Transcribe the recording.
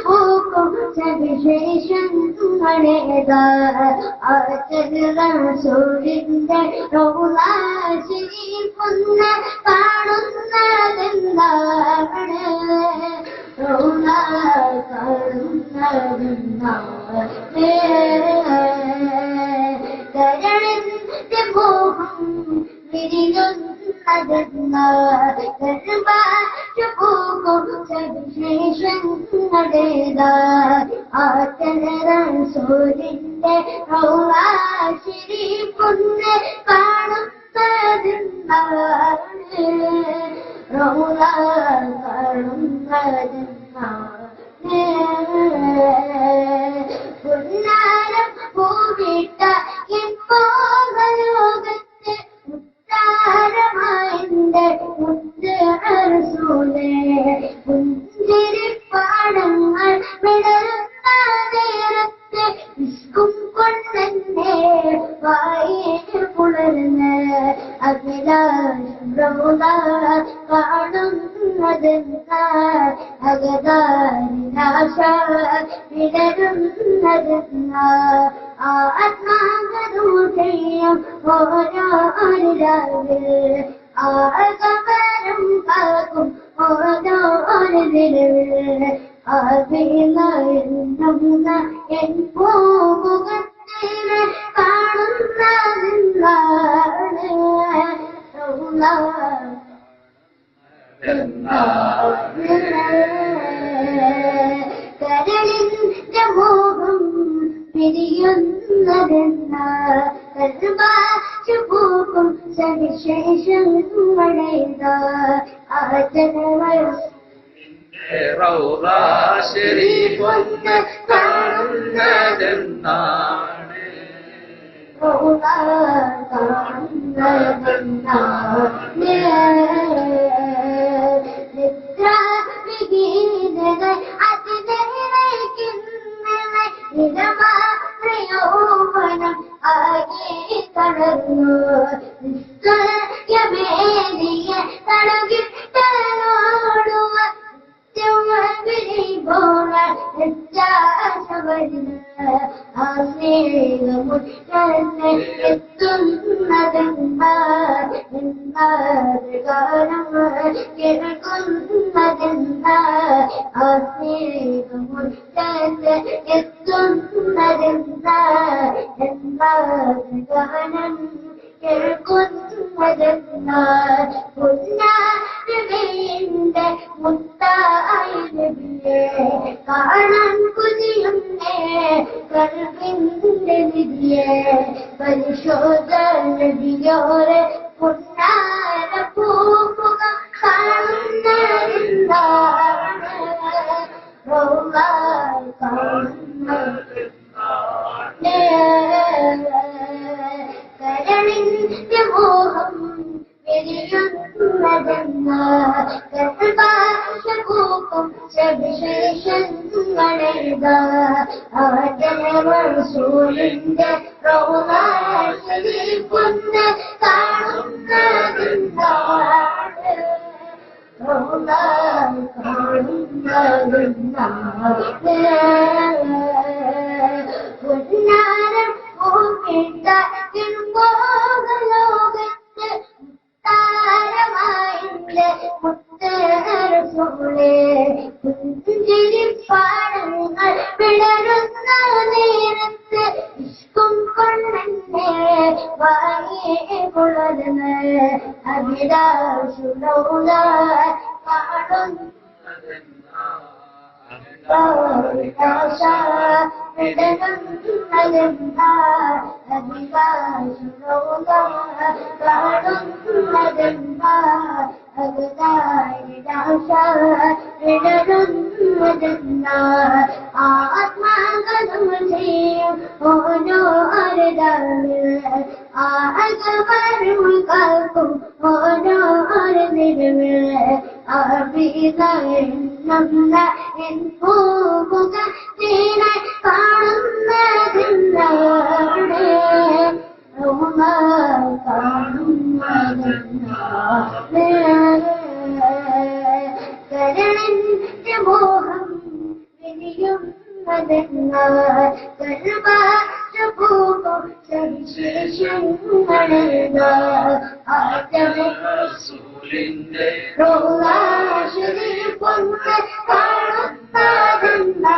പൂക്കും സവിശേഷങ്ങളേതാ സൂര്യന്റെ റൗളാശിരിപ്പൊന്ന് കാണുന്നതെന്താണ് കരളിന്റെ മോഹം പോകും സവിശേഷങ്ങളേതാ സൂര്യന്റെ റൗളാശിരിപ്പൊന്ന് കാണുന്നതെന്താണ് പുന്നാരം പൂവിട്ട ലോകത്ത് ഉത്താരമായിന്റെ മുത്തറസൂലേ പുഞ്ചിരിപ്പാടങ്ങൾ വിടരുന്ന നേരത്ത് ഇഷ്കും കൊണ്ടെന്നെ വായിൽ പുലർന്ന് കാണുന്നതെന്താ അകതാരിനാശ വിടരുന്നതെന്താ ആത്മാകദൂഷയം ഓരോ ആകമരം കാക്കും ഓരോ അഭിനയുന്ന എൻ പൂമുഖത്തിനെ കാണുന്നതെന്താണ് കരളിന്റെ മോഹം പിരിയുന്നതെന്നാ പൂക്കും സവിശേഷങ്ങളേതാ റൗളാശിരിപ്പൊന്ന് കാണുന്നതെന്നാണ് ആകെ തളർന്നു നിസ്തയമേറിയ തളകിട്ടോടുവ എത്തുന്നതെന്താ കേൾക്കുന്നതെന്താ എത്തുന്നതെന്താ ഗാനം കേൾക്കുന്നതെന്താ പുന്നാരുടെ മുത്തായ നബിയെ കാണാൻ കൊതിയുന്നേ കൽവിന്റെ വിധിയെ പരിശോധന നബിയോരെ പുന്നാര പൂമുഖ കാണുന്നതെന്താണ് കരളിന്റെ മോഹം പൂക്കും സവിശേഷങ്ങളേതാ സൂര്യന്റെ റൗളാശിരിപ്പൊന്ന് കാണുന്നതെന്താണ് പുന്നാരം പൂവിട്ട ലോകത്ത് താരമായിന്റെ മുത്തറസൂലേ പുഞ്ചിരിപ്പാടങ്ങൾ വിടരുന്ന നേരത്ത് ഇഷ്കും കൊണ്ടെന്നെ വായേ പുലർന്ന് അഭിലാഷുലൗല കാണുന്നതെന്താ ആത്മാകലും ചെയ്യും ഓരോ അരുതാറ് ആകവരും കാക്കും ഓരോ അരുതിരുവ് അഭിനയുന്ന എൻ പൂമുഖത്തിനെ കാണുന്നതെന്താണ് കാണുന്നതെന്താണ് ശരണന്റെ മോഹം വിരിയുന്നതെന്നാൽ സർവ്വ സവിശേഷങ്ങളെന്താ റസൂലിന്റെ റോളാ ശരീഫൊന്ന് കാണുന്നതെന്താ